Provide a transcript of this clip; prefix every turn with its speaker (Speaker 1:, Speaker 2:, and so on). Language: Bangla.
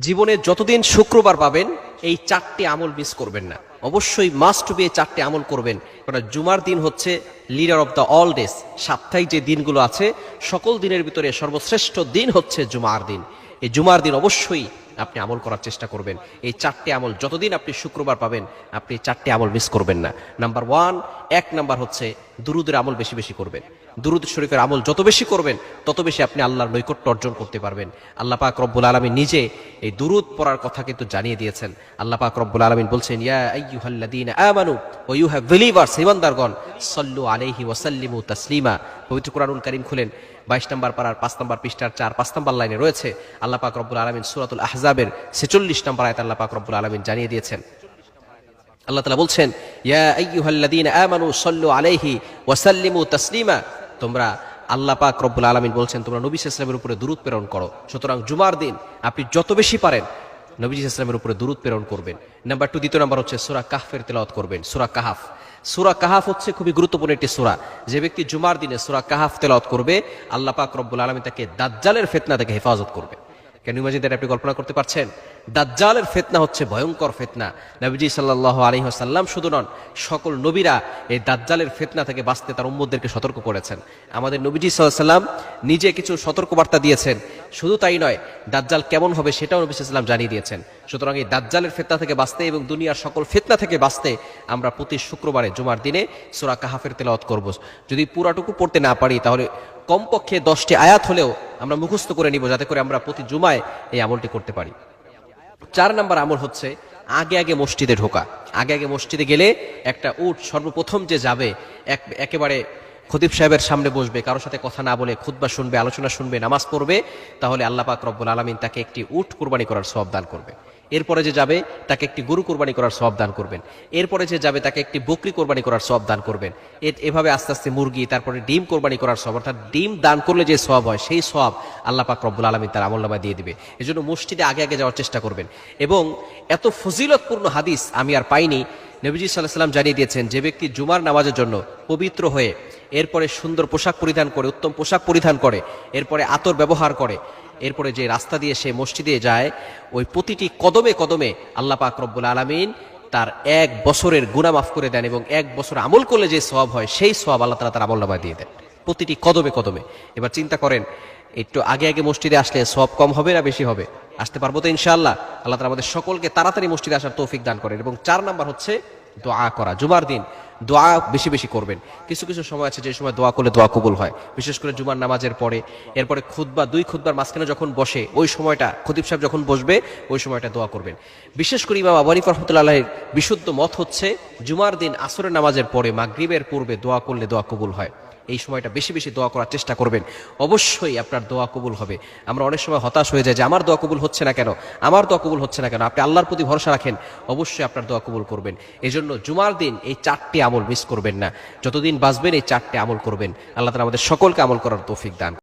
Speaker 1: জীবনে যতদিন শুক্রবার পাবেন এই চারটি আমল মিস করবেন না। অবশ্যই মাস্ট বি এই চারটি আমল করবেন, কারণ জুমার দিন হচ্ছে leader of the all days. সাপ্তাহিক যে দিনগুলো আছে সকল দিনের ভিতরে সর্বশ্রেষ্ঠ দিন হচ্ছে জুমার দিন। এই জুমার দিন অবশ্যই আপনি আমল করার চেষ্টা করবেন। এই চারটি আমল যতদিন আপনি শুক্রবার পাবেন আপনি চারটি আমল মিস করবেন না। নাম্বার ওয়ান, এক নাম্বার হচ্ছে দুরুদের আমল বেশি বেশি করবেন। দুরুদ শরীফের আমল যত বেশি করবেন তত বেশি আপনি আল্লাহর নৈকট্য অর্জন করতে পারবেন। আল্লাহ পাক রব্বুল আলামিন নিজে এই দুরুদ পড়ার কথা কিন্তু জানিয়ে দিয়েছেন। আল্লাহ পাক রব্বুল আলামিন বলছেন, ইয়া আইয়ুহাল্লাযীনা আমানু ওয়া ইউ হ্যাভ বিলিভার্স, ঈমানদারগণ, সাল্লু আলাইহি ওয়া সাল্লিমু তাসলিমা। পবিত্র কোরআনুল কারীম খুলেন 22 নম্বর পারার 5 নম্বর পৃষ্ঠার 4-5 নম্বর লাইনে রয়েছে আল্লাহ পাক রব্বুল আলামিন সূরাতুল আহজাবের 46 নম্বর আয়াতে আল্লাহ পাক রব্বুল আলামিন জানিয়ে দিয়েছেন। আল্লাহ তাআলা বলছেন, ইয়া আইয়ুহাল্লাযীনা আমানু সাল্লু আলাইহি ওয়া সাল্লিমু তাসলিমা। তোমরা, আল্লাহ পাক রব্বুল আলামিন বলছেন, তোমরা নবী সাল্লাল্লাহু আলাইহি ওয়াসাল্লামের উপরে দুরূদ প্রেরণ করো। সুতরাং জুমার দিন আপনি যত বেশি পারেন নবী সাল্লাল্লাহু আলাইহি ওয়াসাল্লামের উপরে দুরূদ প্রেরণ করবেন। নাম্বার 2, দ্বিতীয় নাম্বার হচ্ছে সূরা কাহফের তেলাওয়াত করবেন। সূরা কাহফ, সূরা কাহফ হচ্ছে খুবই গুরুত্বপূর্ণ একটি সূরা। যে ব্যক্তি জুমার দিনে সূরা কাহফ তেলাওয়াত করবে আল্লাহ পাক রব্বুল আলামিন তাকে দাজ্জালের ফিতনা থেকে হেফাজত করবে। কেন ইমাজিন আপনি কল্পনা করতে পারছেন? দাজ্জালের ফিতনা হচ্ছে ভয়ঙ্কর ফিতনা। নবীজি সাল্লাল্লাহু আলাইহি ওয়াসাল্লাম শুধু নন, সকল নবীরা এই দাজ্জালের ফিতনা থেকে বাঁচতে তার উম্মতদেরকে সতর্ক করেছেন। আমাদের নবীজি সাল্লাল্লাহু আলাইহি ওয়াসাল্লাম নিজে কিছু সতর্কবার্তা দিয়েছেন। শুধু তাই নয়, দাজ্জাল কেমন হবে সেটাও নবী সাল্লাল্লাহু আলাইহি ওয়াসাল্লাম জানিয়ে দিয়েছেন। সুতরাং এই দাজ্জালের ফিতনা থেকে বাঁচতে এবং দুনিয়ার সকল ফিতনা থেকে বাঁচতে আমরা প্রতি শুক্রবারে জুমার দিনে সূরা কাহফের তেলাওয়াত করব। যদি পুরাটুকু পড়তে না পারি তাহলে কমপক্ষে 10টি আয়াত হলেও আমরা মুখস্থ করে নিব, যাতে করে আমরা প্রতি জুমায় এই আমলটি করতে পারি। 4 নম্বর আমল হচ্ছে আগে আগে মসজিদে ঢোকা। আগে আগে মসজিদে গেলে একটা উট সর্বপ্রথম যে যাবে একেবারে খতিব সাহেবের সামনে বসবে, কারোর সাথে কথা না বলে খুতবা শুনবে, আলোচনা শুনবে, নামাজ পড়বে, তাহলে আল্লাহ পাক রব্বুল আলামিন তাকে একটি উট কুরবানি করার সওয়াব দান করবে। এরপরে যে যাবে তাকে একটি গরু কোরবানি করার সওয়াব দান করবেন। এরপরে যে যাবে তাকে একটি বকরি কোরবানি করার সওয়াব দান করবেন। এভাবে আস্তে আস্তে মুরগি, তারপরে ডিম কোরবানি করার সওয়াব, অর্থাৎ ডিম দান করলে যে সওয়াব হয় সেই সওয়াব আল্লাহ পাক রব্বুল আলামিন তার আমলনামায় দিয়ে দিবে। এজন্য মসজিদে আগে আগে যাওয়ার চেষ্টা করবেন। এবং এত ফজিলতপূর্ণ হাদিস আমি আর পাইনি। নবীজি সাল্লাল্লাহু আলাইহি ওয়াসাল্লাম জানিয়ে দিয়েছেন, যে ব্যক্তি জুমার নামাজের জন্য পবিত্র হয়ে এরপরে সুন্দর পোশাক পরিধান করে, উত্তম পোশাক পরিধান করে, এরপরে আতর ব্যবহার করে, এরপরে যে রাস্তা দিয়ে সে মসজিদে যায়, ওই প্রতিটি কদমে কদমে আল্লাহ পাক রব্বুল আলামিন তার 1 বছরের গুনাহ মাফ করে দেন এবং 1 বছর আমল করলে যে সওয়াব হয় সেই সওয়াব আল্লাহ তাআলা তার আমলনামায় দিয়ে দেন প্রতিটি কদমে কদমে। এবার চিন্তা করেন, একটু আগে আগে মসজিদে আসলে সওয়াব কম হবে না বেশি হবে? আসতে পারবো তো ইনশাআল্লাহ? আল্লাহ তাআলা আমাদের সকলকে তাড়াতাড়ি মসজিদে আসার তৌফিক দান করেন। এবং 4 নাম্বার হচ্ছে দোয়া করা। জুমার দিন দোয়া বেশি বেশি করবেন। কিছু কিছু সময় আছে যে সময় দোয়া করলে দোয়া কবুল হয়, বিশেষ করে জুমার নামাজের পরে। এরপরে খুতবা, 2 খুতবার মাঝখানে যখন বসে ওই সময়টা, খতিব সাহেব যখন বসবে ওই সময়টা দোয়া করবেন। বিশেষ করে ইমাম আবু হানিফা রাহমাতুল্লাহি আলাইহির বিশুদ্ধ মত হচ্ছে জুমার দিন আসরের নামাজের পরে মাগরিবের পূর্বে দোয়া করলে দোয়া কবুল হয়। এই সময়টা বেশি বেশি দোয়া করার চেষ্টা করবেন, অবশ্যই আপনার দোয়া কবুল হবে। আমরা অনেক সময় হতাশ হয়ে যাই যে আমার দোয়া কবুল হচ্ছে না কেন, আমার দোয়া কবুল হচ্ছে না কেন। আপনি আল্লাহর প্রতি ভরসা রাখেন, অবশ্যই আপনার দোয়া কবুল করবেন। এজন্য জুমার দিন এই 4টি আমল মিস করবেন না। যতদিন বাঁচবেন এই 4টি আমল করবেন। আল্লাহ তাআলা আমাদের সকলকে আমল করার তৌফিক দান